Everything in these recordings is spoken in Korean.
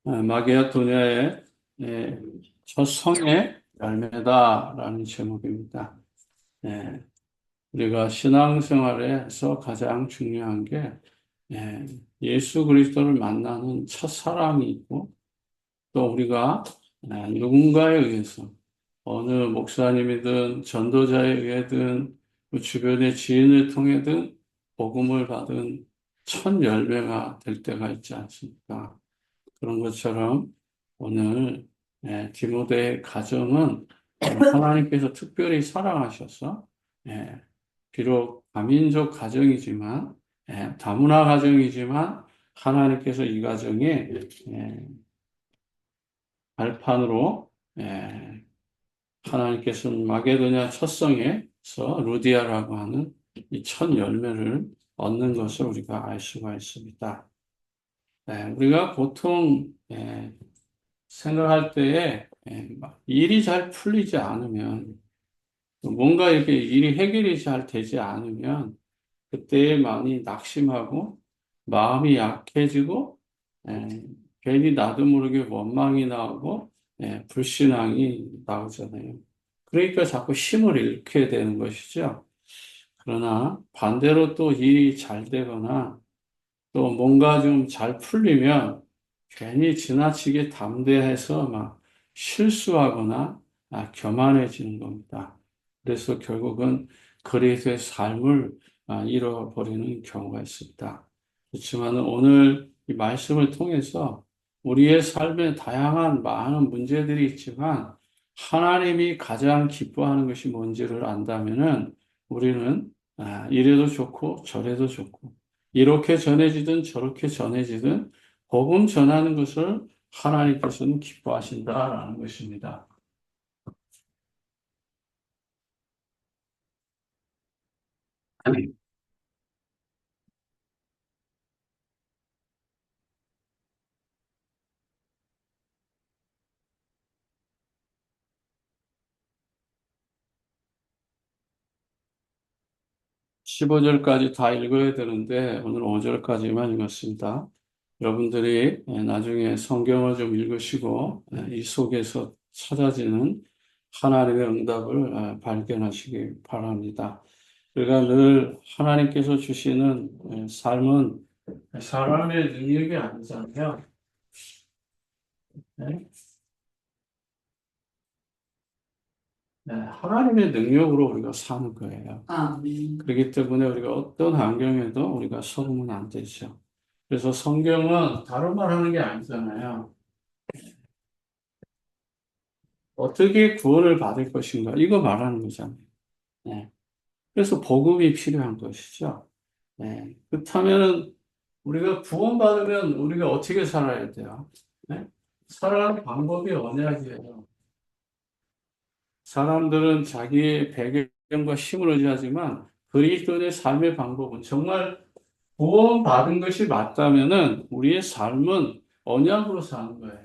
마게도냐의 예, 첫 성의 열매다라는 제목입니다. 예, 우리가 신앙생활에서 가장 중요한 게 예수 그리스도를 만나는 첫 사랑이 있고 또 우리가 누군가에 의해서 어느 목사님이든 전도자에 의해든 그 주변의 지인을 통해든 복음을 받은 첫 열매가 될 때가 있지 않습니까? 그런 것처럼 오늘 디모데의 가정은 하나님께서 특별히 사랑하셔서 예, 비록 다민족 가정이지만 다문화 가정이지만 하나님께서 이 가정에 발판으로 하나님께서는 마게도냐 첫성에서 루디아라고 하는 이 첫 열매를 얻는 것을 우리가 알 수가 있습니다. 우리가 보통 생각할 때에 막 일이 잘 풀리지 않으면 뭔가 이렇게 일이 해결이 잘 되지 않으면 그때에 많이 낙심하고 마음이 약해지고 에, 괜히 나도 모르게 원망이 나오고 불신앙이 나오잖아요. 그러니까 자꾸 힘을 잃게 되는 것이죠. 그러나 반대로 또 일이 잘 되거나 또 뭔가 좀 잘 풀리면 괜히 지나치게 담대해서 막 실수하거나 교만해지는 겁니다. 그래서 결국은 그리스도의 삶을 잃어버리는 경우가 있습니다. 그렇지만 오늘 이 말씀을 통해서 우리의 삶에 다양한 많은 문제들이 있지만 하나님이 가장 기뻐하는 것이 뭔지를 안다면은 우리는 이래도 좋고 저래도 좋고 이렇게 전해지든 저렇게 전해지든 복음 전하는 것을 하나님께서는 기뻐하신다라는 것입니다. 아니, 15절까지 다 읽어야 되는데 오늘 5절까지만 읽었습니다. 여러분들이 나중에 성경을 좀 읽으시고 이 속에서 찾아지는 하나님의 응답을 발견하시기 바랍니다. 우리가 늘 하나님께서 주시는 삶은 사람의 능력이 아니잖아요. 네? 네, 하나님의 능력으로 우리가 사는 거예요. 그렇기 때문에 우리가 어떤 환경에도 우리가 속으면 안 되죠. 그래서 성경은 다른 말 하는 게 아니잖아요. 어떻게 구원을 받을 것인가? 이거 말하는 거잖아요. 네. 그래서 복음이 필요한 것이죠. 네. 그렇다면은 우리가 구원받으면 우리가 어떻게 살아야 돼요? 네? 살아가는 방법이 언약이에요. 사람들은 자기의 배경과 힘을 의지하지만 그리스도의 삶의 방법은 정말 구원받은 것이 맞다면은 우리의 삶은 언약으로 사는 거예요.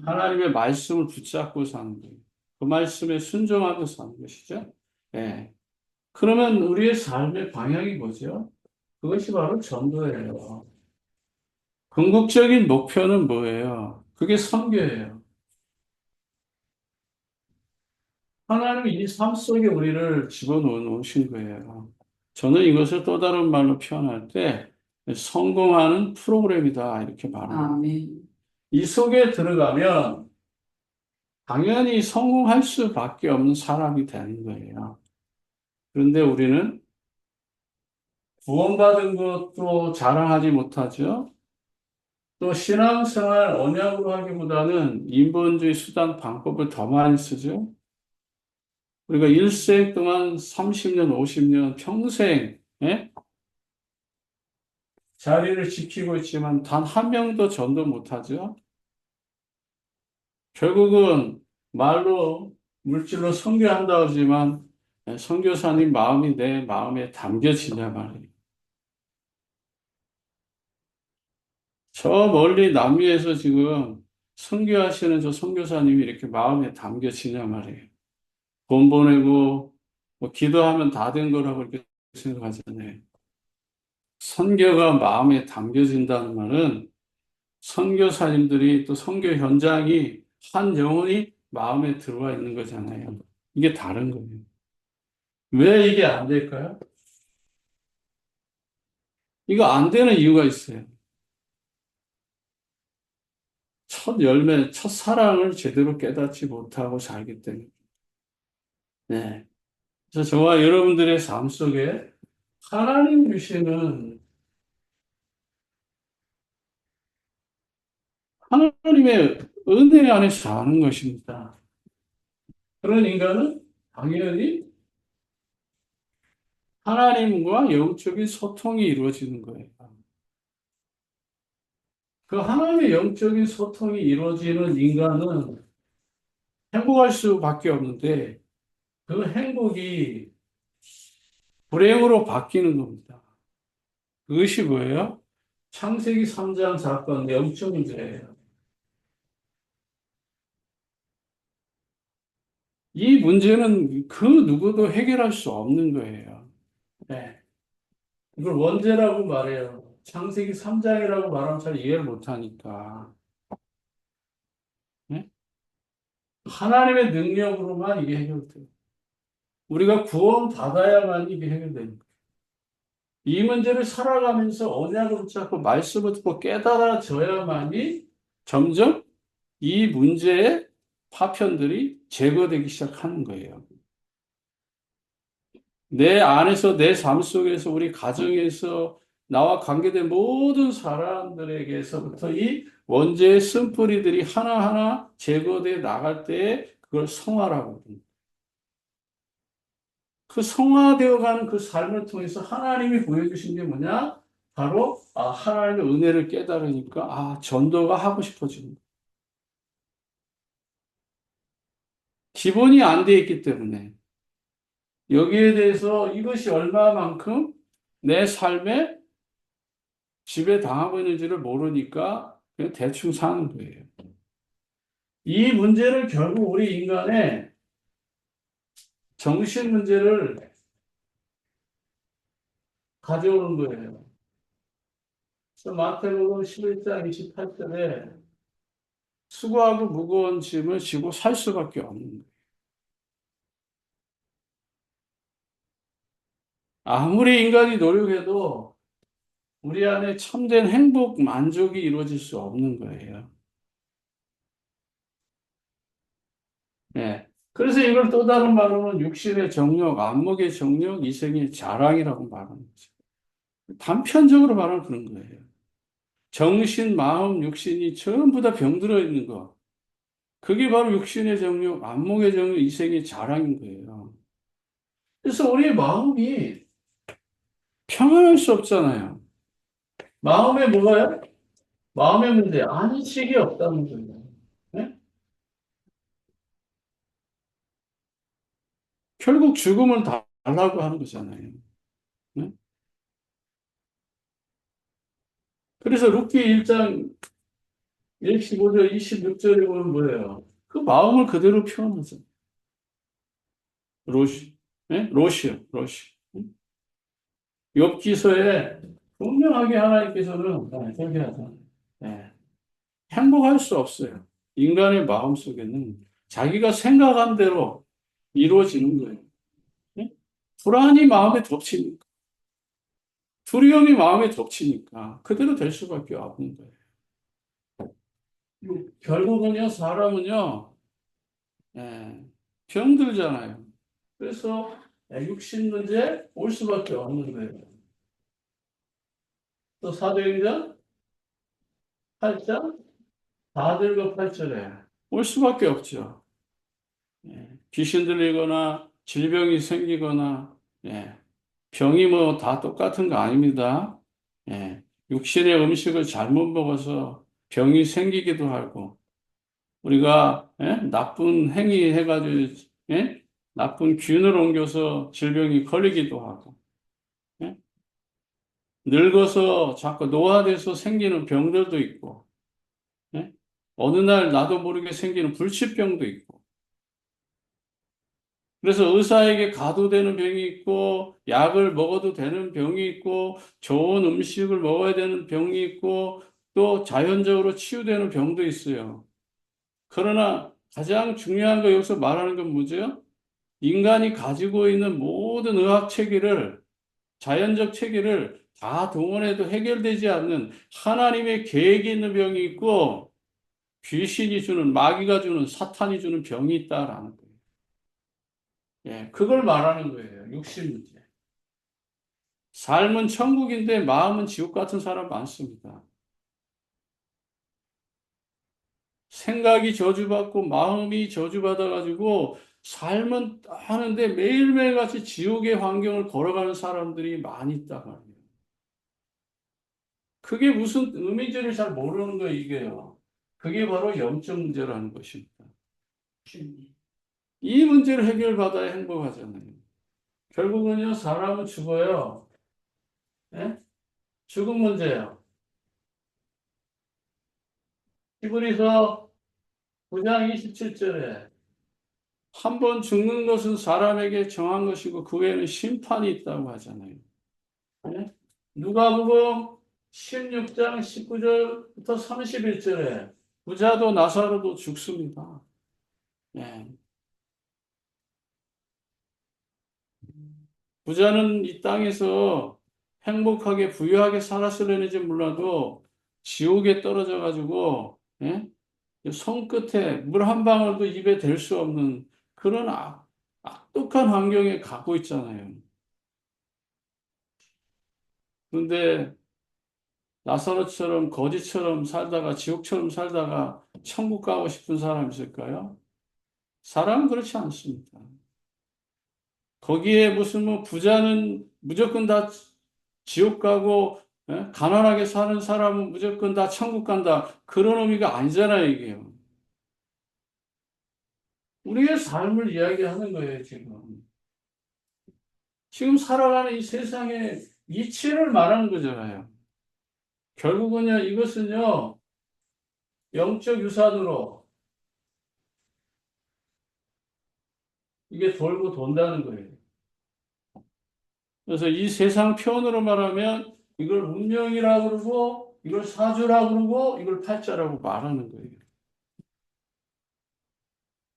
하나님의 말씀을 붙잡고 사는 거예요. 그 말씀에 순종하며 사는 것이죠. 예. 그러면 우리의 삶의 방향이 뭐죠? 그것이 바로 전도예요. 궁극적인 목표는 뭐예요? 그게 선교예요. 하나님이 이 삶 속에 우리를 집어넣으신 거예요. 저는 이것을 또 다른 말로 표현할 때 성공하는 프로그램이다 이렇게 말합니다. 이 속에 들어가면 당연히 성공할 수밖에 없는 사람이 되는 거예요. 그런데 우리는 구원받은 것도 자랑하지 못하죠. 또 신앙생활 언약으로 하기보다는 인본주의 수단 방법을 더 많이 쓰죠. 우리가 일생 동안 30년, 50년 평생 자리를 지키고 있지만 단 한 명도 전도 못하죠. 결국은 말로 물질로 선교한다 하지만 선교사님 마음이 내 마음에 담겨지냐 말이에요. 저 멀리 남미에서 지금 선교하시는 저 선교사님이 이렇게 마음에 담겨지냐 말이에요. 돈 보내고 뭐 기도하면 다 된 거라고 이렇게 생각하잖아요. 선교가 마음에 담겨진다는 말은 선교사님들이 또 선교 현장이 한 영혼이 마음에 들어와 있는 거잖아요. 이게 다른 거예요. 왜 이게 안 될까요? 이거 안 되는 이유가 있어요. 첫 열매, 첫 사랑을 제대로 깨닫지 못하고 살기 때문에. 네. 그래서 저와 여러분들의 삶 속에 하나님 주시는 하나님의 은혜 안에 사는 것입니다. 그런 인간은 당연히 하나님과 영적인 소통이 이루어지는 거예요. 그 하나님의 영적인 소통이 이루어지는 인간은 행복할 수밖에 없는데 그 행복이 불행으로 바뀌는 겁니다. 그것이 뭐예요? 창세기 3장 사건 영적 문제예요. 이 문제는 그 누구도 해결할 수 없는 거예요. 네. 이걸 원죄라고 말해요. 창세기 3장이라고 말하면 잘 이해를 못하니까. 네? 하나님의 능력으로만 이게 해결돼요. 우리가 구원 받아야만 이게 해결되는 거예요. 이 문제를 살아가면서 언약을 붙잡고 말씀을 듣고 깨달아져야만이 점점 이 문제의 파편들이 제거되기 시작하는 거예요. 내 안에서, 내 삶 속에서, 우리 가정에서, 나와 관계된 모든 사람들에게서부터 이 원죄의 쓴뿌리들이 하나하나 제거되어 나갈 때에 그걸 성화라고 합니다. 그 성화되어 가는 그 삶을 통해서 하나님이 보여주신 게 뭐냐? 바로, 하나님의 은혜를 깨달으니까, 전도가 하고 싶어지는 거예요. 기본이 안 돼 있기 때문에. 여기에 대해서 이것이 얼마만큼 내 삶에 지배당하고 있는지를 모르니까 그냥 대충 사는 거예요. 이 문제를 결국 우리 인간의 정신 문제를 가져오는 거예요. 그래서 마태복음 11장 28절에 수고하고 무거운 짐을 지고 살 수밖에 없는 거예요. 아무리 인간이 노력해도 우리 안에 참된 행복, 만족이 이루어질 수 없는 거예요. 네. 그래서 이걸 또 다른 말로는 육신의 정욕, 안목의 정욕, 이생의 자랑이라고 말하는 거죠. 단편적으로 말하면 그런 거예요. 정신, 마음, 육신이 전부 다 병들어 있는 거. 그게 바로 육신의 정욕, 안목의 정욕, 이생의 자랑인 거예요. 그래서 우리의 마음이 평안할 수 없잖아요. 마음에 뭐가요? 마음의 문제, 안식이 없다는 거예요. 네? 결국 죽음을 달라고 하는 거잖아요. 네? 그래서 룻기 1장 15절, 26절에 보면 뭐예요? 그 마음을 그대로 표현하죠. 로시, 네? 로시요, 로시. 욥기서에 분명하게 하나님께서는 그렇게 하잖아요. 네. 행복할 수 없어요. 인간의 마음 속에는 자기가 생각한 대로 이루어지는 거예요. 네? 불안이 마음에 덮치니까, 두려움이 마음에 덮치니까 그대로 될 수밖에 없는 거예요. 결국은요, 사람은요, 예, 병들잖아요. 그래서 육신 문제 올 수밖에 없는 거예요. 또 사도행전 8장 4절과 8절에 올 수밖에 없죠. 예, 귀신 들리거나 질병이 생기거나 예, 병이 뭐 다 똑같은 거 아닙니다. 예, 육신의 음식을 잘못 먹어서 병이 생기기도 하고 우리가 나쁜 행위 해가지고 나쁜 균을 옮겨서 질병이 걸리기도 하고 예? 늙어서 자꾸 노화돼서 생기는 병들도 있고 예? 어느 날 나도 모르게 생기는 불치병도 있고 그래서 의사에게 가도 되는 병이 있고 약을 먹어도 되는 병이 있고 좋은 음식을 먹어야 되는 병이 있고 또 자연적으로 치유되는 병도 있어요. 그러나 가장 중요한 거 여기서 말하는 건 뭐죠? 인간이 가지고 있는 모든 의학 체계를, 자연적 체계를 다 동원해도 해결되지 않는 하나님의 계획이 있는 병이 있고 귀신이 주는, 마귀가 주는, 사탄이 주는 병이 있다라는 거예요. 예, 그걸 말하는 거예요. 육신 문제. 삶은 천국인데 마음은 지옥 같은 사람 많습니다. 생각이 저주받고 마음이 저주받아가지고 삶은 하는데 매일매일 같이 지옥의 환경을 걸어가는 사람들이 많이 있단 말이에요. 그게 무슨 의미인지를 잘 모르는 거예요, 이게요. 그게 바로 영적 문제라는 것입니다. 이 문제를 해결받아야 행복하잖아요. 결국은요, 사람은 죽어요. 예? 죽음 문제예요. 히브리서 9장 27절에 한 번 죽는 것은 사람에게 정한 것이고 그 외에는 심판이 있다고 하잖아요. 예? 누가복음 16장 19절부터 31절에 부자도 나사로도 죽습니다. 예. 부자는 이 땅에서 행복하게 부유하게 살았으려는지 몰라도 지옥에 떨어져 가지고 예? 손끝에 물 한 방울도 입에 댈 수 없는 그런 악독한 환경에 가고 있잖아요. 그런데 나사로처럼 거지처럼 살다가 지옥처럼 살다가 천국 가고 싶은 사람 있을까요? 사람은 그렇지 않습니다. 거기에 무슨 뭐 부자는 무조건 다 지옥 가고 가난하게 사는 사람은 무조건 다 천국 간다. 그런 의미가 아니잖아요, 이게요. 우리의 삶을 이야기하는 거예요, 지금. 지금 살아가는 이 세상의 이치를 말하는 거잖아요. 결국은요, 이것은요, 영적 유산으로 이게 돌고 돈다는 거예요. 그래서 이 세상 표현으로 말하면 이걸 운명이라고 그러고, 이걸 사주라고 그러고, 이걸 팔자라고 말하는 거예요.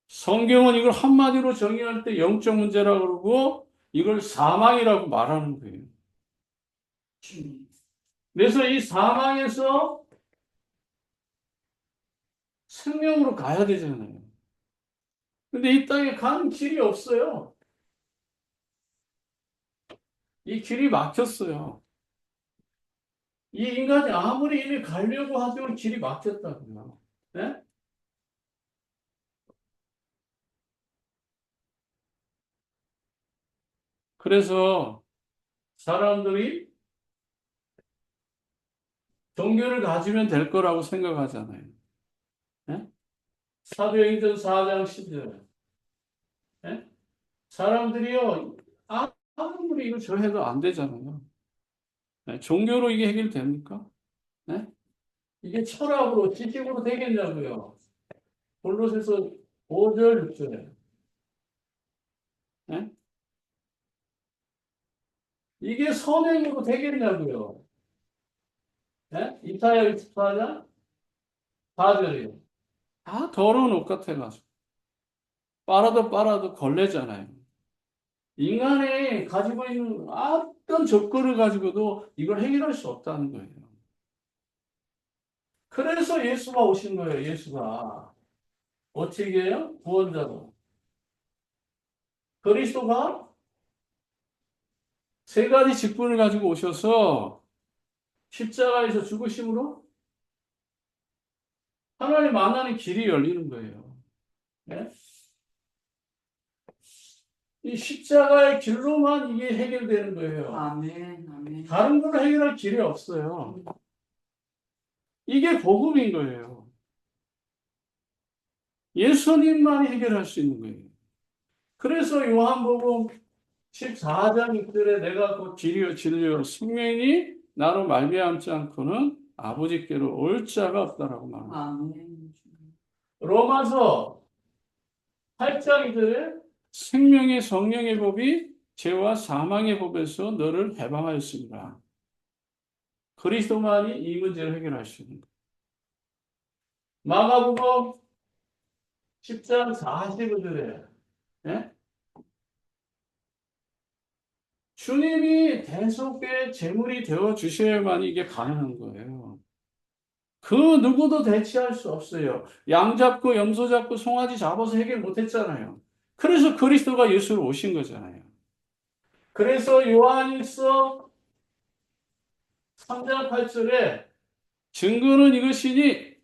성경은 이걸 한마디로 정의할 때 영적 문제라고 그러고, 이걸 사망이라고 말하는 거예요. 그래서 이 사망에서 생명으로 가야 되잖아요. 근데 이 땅에 가는 길이 없어요. 이 길이 막혔어요. 이 인간이 아무리 이리 가려고 하지만 길이 막혔다고요. 네? 그래서 사람들이 종교를 가지면 될 거라고 생각하잖아요. 네? 사도행전 4장 10절. 네? 사람들이요, 아무리 이거 저 해도 안 되잖아요. 네? 종교로 이게 해결됩니까? 네? 이게 철학으로, 지식으로 되겠냐고요. 골로새서 5절, 6절에. 네? 이게 선행으로 되겠냐고요. 네? 이사야 24장 4절이요. 다 더러운 옷 같아가지고. 빨아도 빨아도 걸레잖아요. 인간이 가지고 있는 어떤 조건을 가지고도 이걸 해결할 수 없다는 거예요. 그래서 예수가 오신 거예요, 예수가. 어떻게 해요? 구원자로. 그리스도가 세 가지 직분을 가지고 오셔서 십자가에서 죽으심으로 하나님 만나는 길이 열리는 거예요. 네? 이 십자가의 길로만 이게 해결되는 거예요. 아멘, 아멘. 다른 걸로 해결할 길이 없어요. 이게 복음인 거예요. 예수님만이 해결할 수 있는 거예요. 그래서 요한복음 14장 6절에 내가 곧 길이요 진리요 생명이 나로 말미암지 않고는 아버지께로 올 자가 없다라고 말합니다. 아멘. 로마서 8장 2절에 생명의 성령의 법이 죄와 사망의 법에서 너를 해방하였습니다. 그리스도만이 이 문제를 해결할 수 있는 거예요. 마가복음 10장 40절에 예? 주님이 대속의 제물이 되어 주셔야만 이게 가능한 거예요. 그 누구도 대체할 수 없어요. 양 잡고 염소 잡고 송아지 잡아서 해결 못했잖아요. 그래서 그리스도가 예수로 오신 거잖아요. 그래서 요한일서 3장 8절에 증거는 이것이니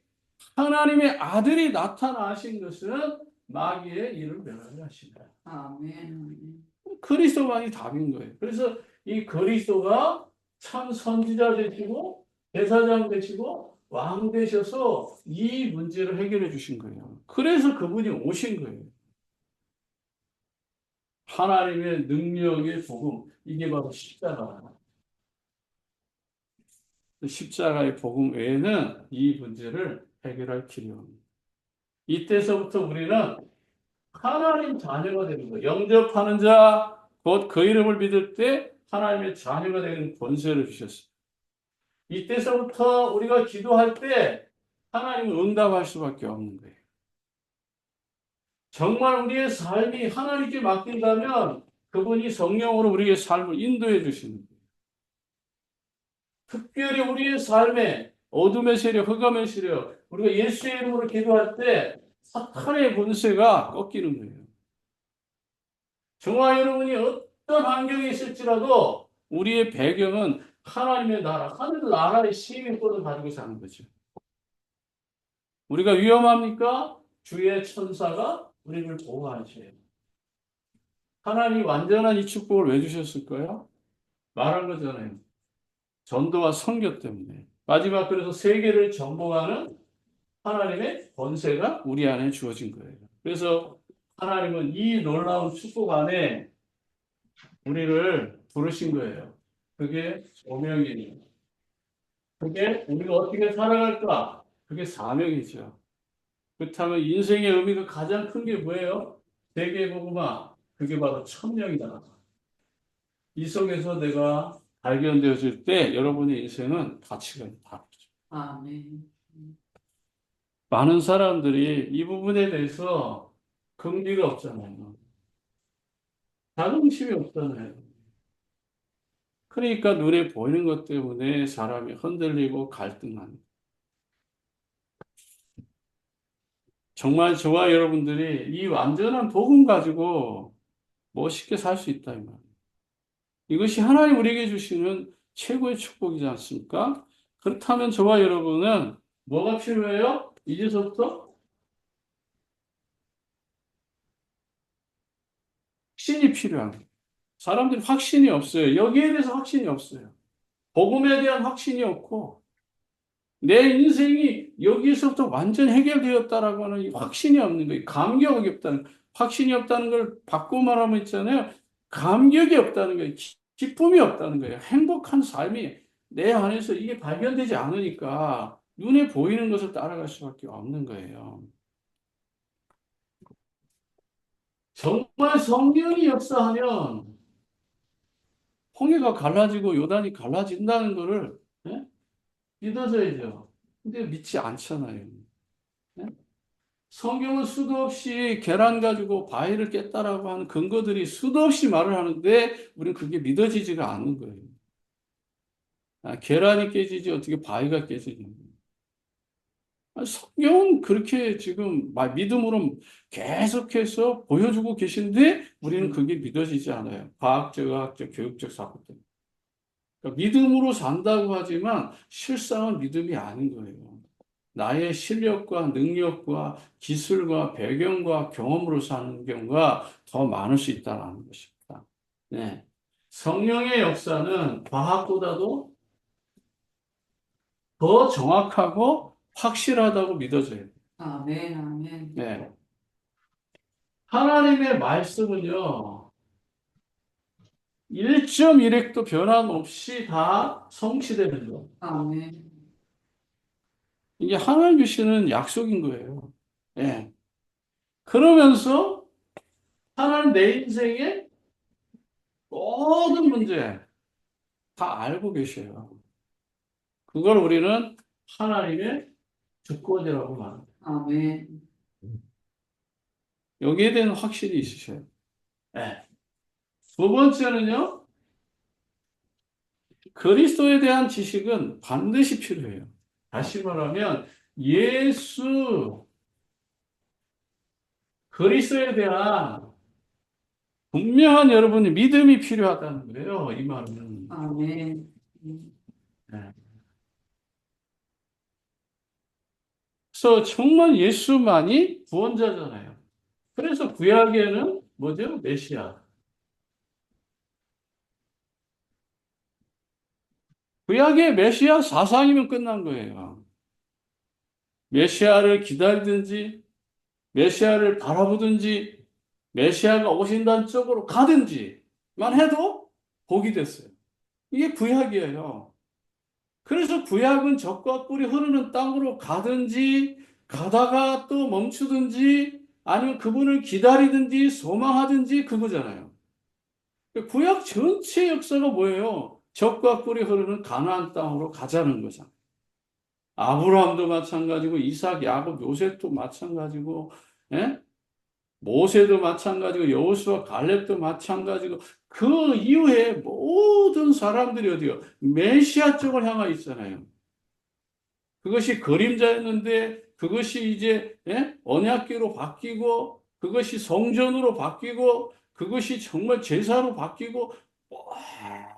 하나님의 아들이 나타나신 것은 마귀의 일을 멸하게 하시다. 아멘. 그리스도만이 답인 거예요. 그래서 이 그리스도가 참 선지자 되시고 대사장 되시고 왕 되셔서 이 문제를 해결해 주신 거예요. 그래서 그분이 오신 거예요. 하나님의 능력의 복음, 이게 바로 십자가다. 십자가의 복음 외에는 이 문제를 해결할 길이 없습니다. 이때서부터 우리는 하나님 자녀가 되는 거예요. 영접하는 자, 곧 그 이름을 믿을 때 하나님의 자녀가 되는 권세를 주셨어요. 이때서부터 우리가 기도할 때 하나님은 응답할 수밖에 없는 거예요. 정말 우리의 삶이 하나님께 맡긴다면 그분이 성령으로 우리의 삶을 인도해 주시는 거예요. 특별히 우리의 삶에 어둠의 세력, 흑암의 세력, 우리가 예수의 이름으로 기도할 때 사탄의 권세가 꺾이는 거예요. 저와 여러분이 어떤 환경에 있을지라도 우리의 배경은 하나님의 나라, 하늘 나라의 시민권을 가지고 사는 거죠. 우리가 위험합니까? 주의 천사가 우리를 보호하셔요. 하나님이 완전한 이 축복을 왜 주셨을까요? 말한 거잖아요. 전도와 선교 때문에. 마지막 그래서 세계를 정복하는 하나님의 권세가 우리 안에 주어진 거예요. 그래서 하나님은 이 놀라운 축복 안에 우리를 부르신 거예요. 그게 소명이에요. 그게 우리가 어떻게 살아갈까? 그게 사명이죠. 그렇다면 인생의 의미가 가장 큰 게 뭐예요? 세계복음화. 그게 바로 천명이다. 이 속에서 내가 발견되어질 때 여러분의 인생은 가치가 다르죠. 아멘. 많은 사람들이 이 부분에 대해서 긍지가 없잖아요. 자긍심이 없잖아요. 그러니까 눈에 보이는 것 때문에 사람이 흔들리고 갈등하는. 정말 저와 여러분들이 이 완전한 복음 가지고 멋있게 살 수 있다 이 말이에요. 이것이 하나님 우리에게 주시는 최고의 축복이지 않습니까? 그렇다면 저와 여러분은 뭐가 필요해요? 이제서부터 확신이 필요한 거예요. 사람들이 확신이 없어요. 여기에 대해서 확신이 없어요. 복음에 대한 확신이 없고 내 인생이 여기에서부터 완전 해결되었다라고 하는 이 확신이 없는 거예요. 감격이 없다는 거예요. 확신이 없다는 걸 바꾸고 말하면 있잖아요. 감격이 없다는 거예요. 기쁨이 없다는 거예요. 행복한 삶이 내 안에서 이게 발견되지 않으니까 눈에 보이는 것을 따라갈 수밖에 없는 거예요. 정말 성령이 역사하면 홍해가 갈라지고 요단이 갈라진다는 것을 예? 믿어져야죠. 근데 믿지 않잖아요. 예? 성경은 수도 없이 계란 가지고 바위를 깼다라고 하는 근거들이 수도 없이 말을 하는데 우리는 그게 믿어지지가 않는 거예요. 계란이 깨지지 어떻게 바위가 깨지냐. 성경은 그렇게 지금 믿음으로 계속해서 보여주고 계신데 우리는 그게 믿어지지 않아요. 과학적, 의학적, 교육적 사고 때문에. 그러니까 믿음으로 산다고 하지만 실상은 믿음이 아닌 거예요. 나의 실력과 능력과 기술과 배경과 경험으로 사는 경우가 더 많을 수 있다는 것입니다. 네. 성령의 역사는 과학보다도 더 정확하고 확실하다고 믿어져요. 아멘. 아멘. 네. 하나님의 말씀은요, 1.1획도 변함없이 다 성취되는 거. 아멘. 이게 하나님 주시는 약속인 거예요. 예. 그러면서 하나님 내 인생의 모든 문제 다 알고 계셔요. 그걸 우리는 하나님의 주권이라고 말합니다. 아멘. 여기에 대한 확신이 있으셔요. 네. 두 번째는요, 그리스도에 대한 지식은 반드시 필요해요. 다시 말하면, 그리스도에 대한 분명한 여러분의 믿음이 필요하다는 거예요, 이 말은. 아멘. 네. 그래서 정말 예수만이 구원자잖아요. 그래서 구약에는 뭐죠? 메시아. 구약의 메시아 사상이면 끝난 거예요. 메시아를 기다리든지, 메시아를 바라보든지, 메시아가 오신다는 쪽으로 가든지만 해도 복이 됐어요. 이게 구약이에요. 그래서 구약은 적과 꿀이 흐르는 땅으로 가든지, 가다가 또 멈추든지, 아니면 그분을 기다리든지, 소망하든지 그거잖아요. 구약 전체 역사가 뭐예요? 적과 꿀이 흐르는 가나안 땅으로 가자는 거잖아요. 아브라함도 마찬가지고, 이삭, 야곱, 요셉도 마찬가지고, 예? 모세도 마찬가지고, 여호수아, 갈렙도 마찬가지고, 그 이후에 모든 사람들이 어디요? 메시아 쪽을 향해 있잖아요. 그것이 그림자였는데, 그것이 이제 언약궤로 바뀌고, 그것이 성전으로 바뀌고, 그것이 정말 제사로 바뀌고,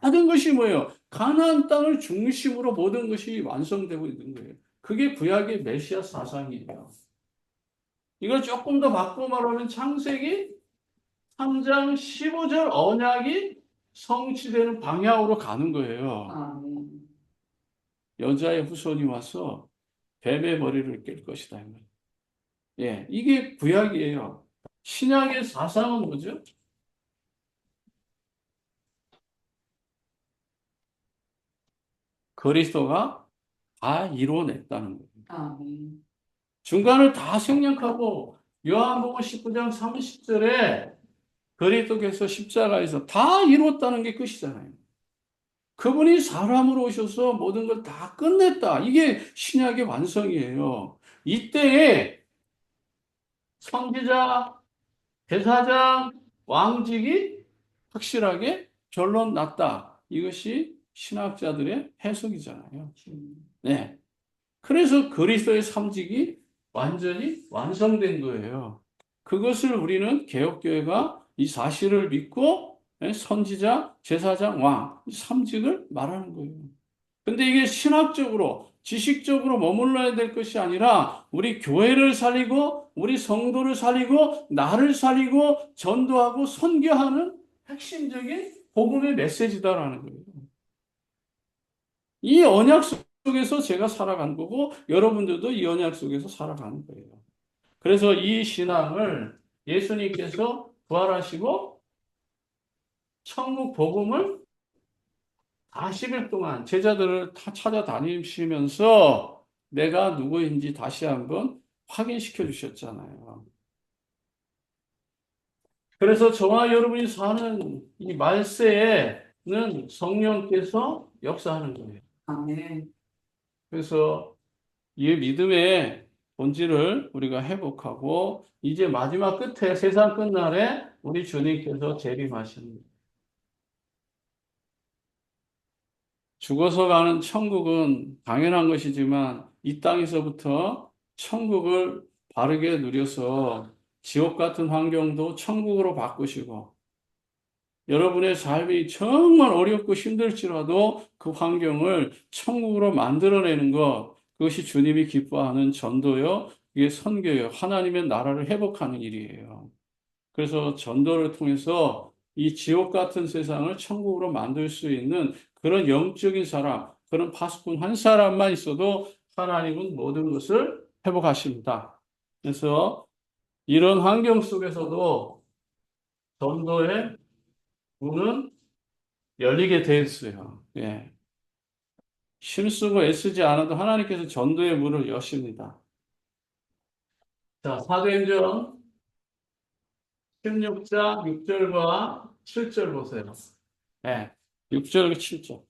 모든 것이 뭐예요? 가나안 땅을 중심으로 모든 것이 완성되고 있는 거예요. 그게 구약의 메시아 사상이에요. 이걸 조금 더 바꿔 말하면 창세기 3장 15절 언약이 성취되는 방향으로 가는 거예요. 아멘. 여자의 후손이 와서 뱀의 머리를 깰 것이다. 예, 이게 구약이에요. 신약의 사상은 뭐죠? 그리스도가 다 이루어냈다는 거예요. 아멘. 중간을 다 생략하고 요한복음 19장 30절에 그리스도께서 십자가에서 다 이루었다는 게 끝이잖아요. 그분이 사람으로 오셔서 모든 걸 다 끝냈다. 이게 신약의 완성이에요. 이때에 선지자, 대사장, 왕직이 확실하게 결론 났다. 이것이 신학자들의 해석이잖아요. 네. 그래서 그리스도의 삼직이 완전히 완성된 거예요. 그것을 우리는 개혁교회가 이 사실을 믿고 선지자, 제사장, 왕, 이 삼직을 말하는 거예요. 근데 이게 신학적으로, 지식적으로 머물러야 될 것이 아니라 우리 교회를 살리고 우리 성도를 살리고 나를 살리고 전도하고 선교하는 핵심적인 복음의 메시지다라는 거예요. 이 언약 속에서 제가 살아간 거고 여러분들도 이 언약 속에서 살아가는 거예요. 그래서 이 신앙을 예수님께서 부활하시고 천국 복음을 40일 동안 제자들을 다 찾아다니시면서 내가 누구인지 다시 한번 확인시켜 주셨잖아요. 그래서 저와 여러분이 사는 이 말세에는 성령께서 역사하는 거예요. 아멘. 그래서 이 믿음의 본질을 우리가 회복하고 이제 마지막 끝에 세상 끝날에 우리 주님께서 재림하십니다. 죽어서 가는 천국은 당연한 것이지만 이 땅에서부터 천국을 바르게 누려서 지옥 같은 환경도 천국으로 바꾸시고 여러분의 삶이 정말 어렵고 힘들지라도 그 환경을 천국으로 만들어내는 것, 그것이 주님이 기뻐하는 전도요, 이게 선교요, 하나님의 나라를 회복하는 일이에요. 그래서 전도를 통해서 이 지옥 같은 세상을 천국으로 만들 수 있는 그런 영적인 사람, 그런 파수꾼 한 사람만 있어도 하나님은 모든 것을 회복하십니다. 그래서 이런 환경 속에서도 전도의 문은 열리게 돼 있어요. 예. 힘쓰고 애쓰지 않아도 하나님께서 전도의 문을 여십니다. 자, 사도행전 16장 6절과 7절 보세요. 예. 6절, 7절.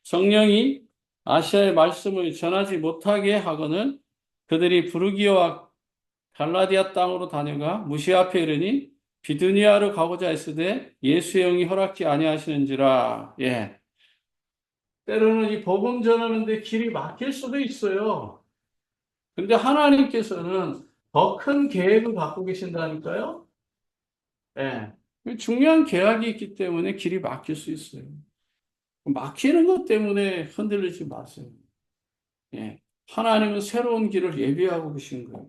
성령이 아시아의 말씀을 전하지 못하게 하거늘 그들이 부르기아와 갈라디아 땅으로 다녀가 무시아 앞에 이르니 비두니아로 가고자 했으되 예수의 영이 허락지 아니하시는지라. 예. 때로는 이 복음 전하는데 길이 막힐 수도 있어요. 근데 하나님께서는 더 큰 계획을 갖고 계신다니까요. 예. 중요한 계약이 있기 때문에 길이 막힐 수 있어요. 막히는 것 때문에 흔들리지 마세요. 예. 하나님은 새로운 길을 예비하고 계신 거예요.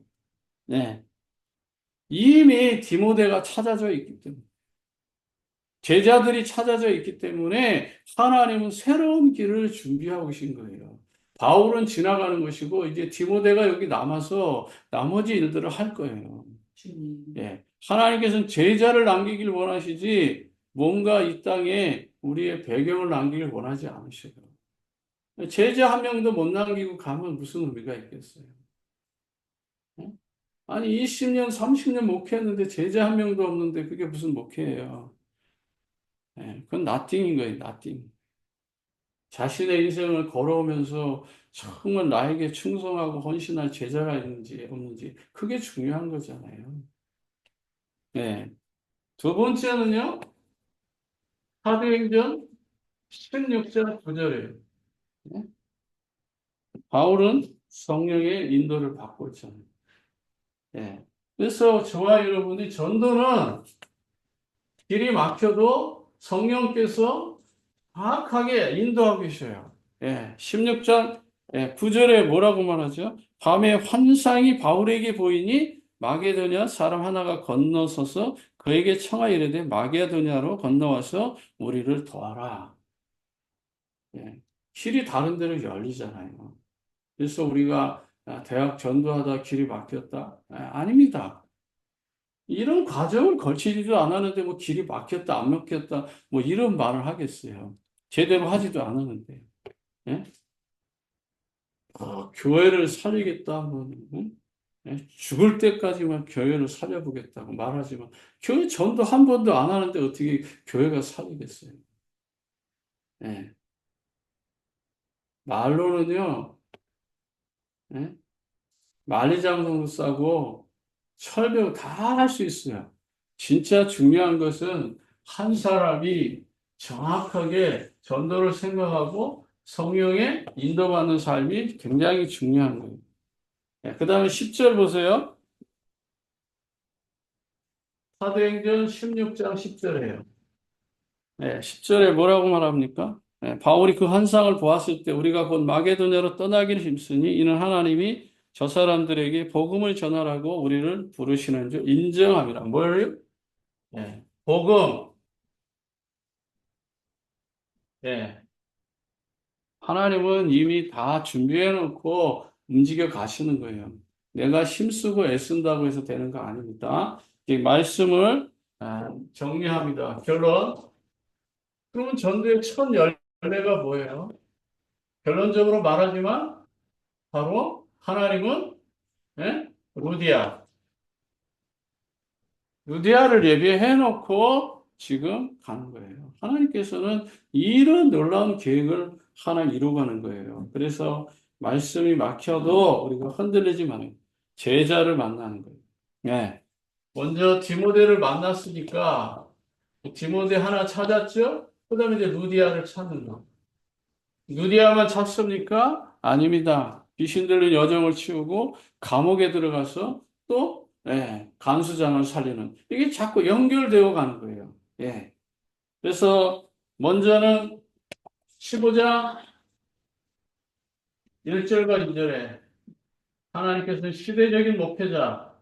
네. 이미 디모데가 찾아져 있기 때문에, 제자들이 찾아져 있기 때문에 하나님은 새로운 길을 준비하고 계신 거예요. 바울은 지나가는 것이고, 이제 디모데가 여기 남아서 나머지 일들을 할 거예요. 주님. 예. 하나님께서는 제자를 남기길 원하시지, 뭔가 이 땅에 우리의 배경을 남기길 원하지 않으셔요. 제자 한 명도 못 남기고 가면 무슨 의미가 있겠어요? 예? 아니, 20년, 30년 목회했는데 제자 한 명도 없는데 그게 무슨 목회예요? 예, 그건 nothing인 거예요, nothing. 자신의 인생을 걸어오면서 정말 나에게 충성하고 헌신할 제자가 있는지 없는지 그게 중요한 거잖아요. 네. 두 번째는요, 사도행전 16장 9절에 바울은 성령의 인도를 받고 있잖아요. 예. 그래서 저와 여러분이 전도는 길이 막혀도 성령께서 정확하게 인도하고 계셔요. 예, 16장 9절에 뭐라고 말하죠? 밤에 환상이 바울에게 보이니 마게도냐 사람 하나가 건너서서 그에게 청하 이르되 마게도냐로 건너와서 우리를 도와라. 예, 길이 다른 데로 열리잖아요. 그래서 우리가 대학 전도하다 길이 막혔다? 아닙니다. 이런 과정을 거치지도 않았는데 뭐 길이 막혔다, 안 막혔다, 뭐 이런 말을 하겠어요. 제대로 하지도 않았는데. 예? 교회를 살리겠다 하면, 응? 예? 죽을 때까지만 교회를 살려보겠다고 말하지만, 교회 전도 한 번도 안 하는데 어떻게 교회가 살리겠어요? 예. 말로는요, 예? 만리장성도 싸고, 설교 다 할 수 있어요. 진짜 중요한 것은 한 사람이 정확하게 전도를 생각하고 성령의 인도받는 삶이 굉장히 중요한 거예요. 그 다음에 10절 보세요. 사도행전 16장 10절에요. 10절에 뭐라고 말합니까? 바울이 그 환상을 보았을 때 우리가 곧 마게도냐로 떠나기를 힘쓰니 이는 하나님이 저 사람들에게 복음을 전하라고 우리를 부르시는 줄 인정함이라. 뭘? 복음. 예. 하나님은 이미 다 준비해 놓고 움직여 가시는 거예요. 내가 힘쓰고 애쓴다고 해서 되는 거 아닙니다. 이 말씀을 정리합니다. 결론. 그러면 전도의 첫 열매가 뭐예요? 결론적으로 말하지만 바로 하나님은 루디아. 루디아를 예비해 놓고 지금 가는 거예요. 하나님께서는 이런 놀라운 계획을 하나 이루가는 거예요. 그래서 말씀이 막혀도 우리가 흔들리지 말아요. 제자를 만나는 거예요. 네. 먼저 디모데를 만났으니까 디모데 하나 찾았죠? 그 다음에 이제 루디아를 찾는 거. 루디아만 찾습니까? 아닙니다. 귀신 들린 여정을 치우고 감옥에 들어가서 또 간수장을 살리는 이게 자꾸 연결되어 가는 거예요. 예. 그래서 먼저는 15장 1절과 2절에 하나님께서 시대적인 목회자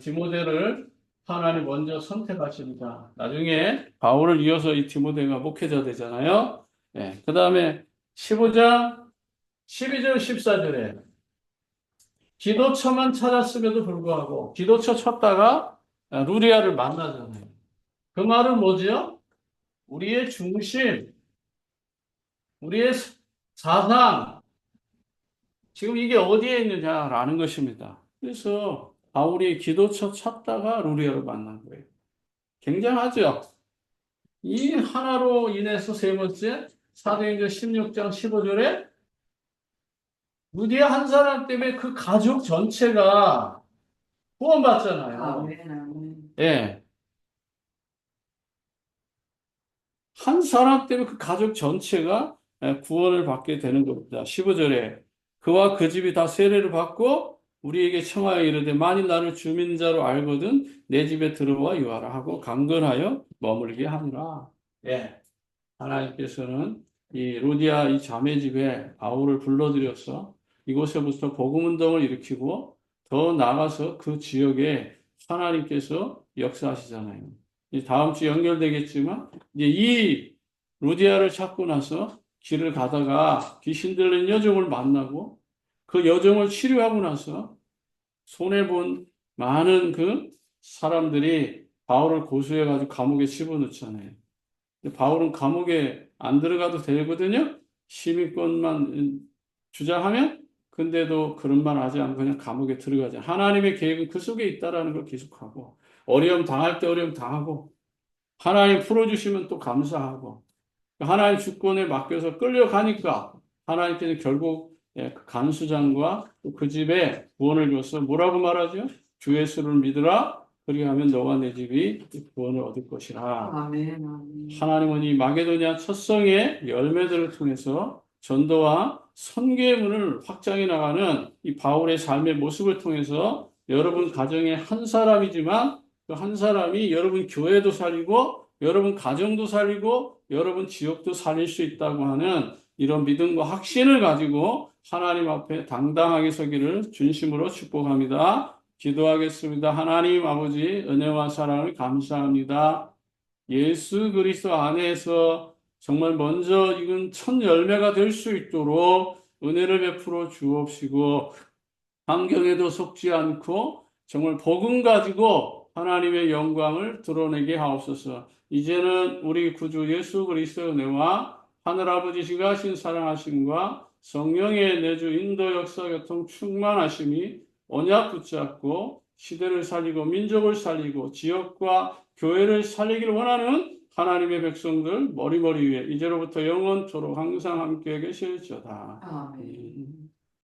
디모데를 하나님 먼저 선택하십니다. 나중에 바울을 이어서 이 디모데가 목회자 되잖아요. 예. 그 다음에 15장 12절 14절에 기도처만 찾았음에도 불구하고 기도처 쳤다가 루리아를 만나잖아요. 그 말은 뭐지요? 우리의 중심, 우리의 사상, 지금 이게 어디에 있느냐라는 것입니다. 그래서 바울이 기도처 찾다가 루리아를 만난 거예요. 굉장하죠? 이 하나로 인해서 세 번째, 사도행전 16장 15절에 루디아 한 사람 때문에 그 가족 전체가 구원받잖아요. 아멘, 아멘. 예. 한 사람 때문에 그 가족 전체가 구원을 받게 되는 겁니다. 15절에 그와 그 집이 다 세례를 받고 우리에게 청하여 이르되 만일 나를 주민자로 알거든 내 집에 들어와 유하라 하고 강건하여 머물게 하니라. 예. 하나님께서는 이 루디아 이 자매 집에 바울을 불러들여서 이곳에부터 복음 운동을 일으키고 더 나아가서 그 지역에 하나님께서 역사하시잖아요. 이 다음 주 연결되겠지만 이제 이 루디아를 찾고 나서 길을 가다가 귀신 들린 여종을 만나고 그 여종을 치료하고 나서 손해본 많은 그 사람들이 바울을 고소해가지고 감옥에 집어넣잖아요. 근데 바울은 감옥에 안 들어가도 되거든요. 시민권만 주장하면. 근데도 그런 말 하지 않고 그냥 감옥에 들어가자. 하나님의 계획은 그 속에 있다라는 걸 계속하고 어려움 당할 때 어려움 당하고 하나님 풀어주시면 또 감사하고 하나님 주권에 맡겨서 끌려가니까 하나님께서 결국 그 간수장과 그 집에 구원을 줘서 뭐라고 말하죠? 주 예수를 믿으라. 그리하면 너와 내 집이 구원을 얻을 것이라. 아멘, 아멘. 하나님은 이 마게도냐 첫성의 열매들을 통해서 전도와 선교의 문을 확장해 나가는 이 바울의 삶의 모습을 통해서 여러분 가정의 한 사람이지만 그 한 사람이 여러분 교회도 살리고 여러분 가정도 살리고 여러분 지역도 살릴 수 있다고 하는 이런 믿음과 확신을 가지고 하나님 앞에 당당하게 서기를 진심으로 축복합니다. 기도하겠습니다. 하나님 아버지 은혜와 사랑을 감사합니다. 예수 그리스도 안에서 정말 먼저 익은 첫 열매가 될 수 있도록 은혜를 베풀어 주옵시고 환경에도 속지 않고 정말 복음 가지고 하나님의 영광을 드러내게 하옵소서. 이제는 우리 구주 예수 그리스도의 은혜와 하늘아버지시가 하신 사랑하심과 성령의 내주 인도 역사 교통 충만하심이 언약 붙잡고 시대를 살리고 민족을 살리고 지역과 교회를 살리기를 원하는 하나님의 백성들 머리머리 위에 이제로부터 영원토록 항상 함께 계실지어다. 아멘.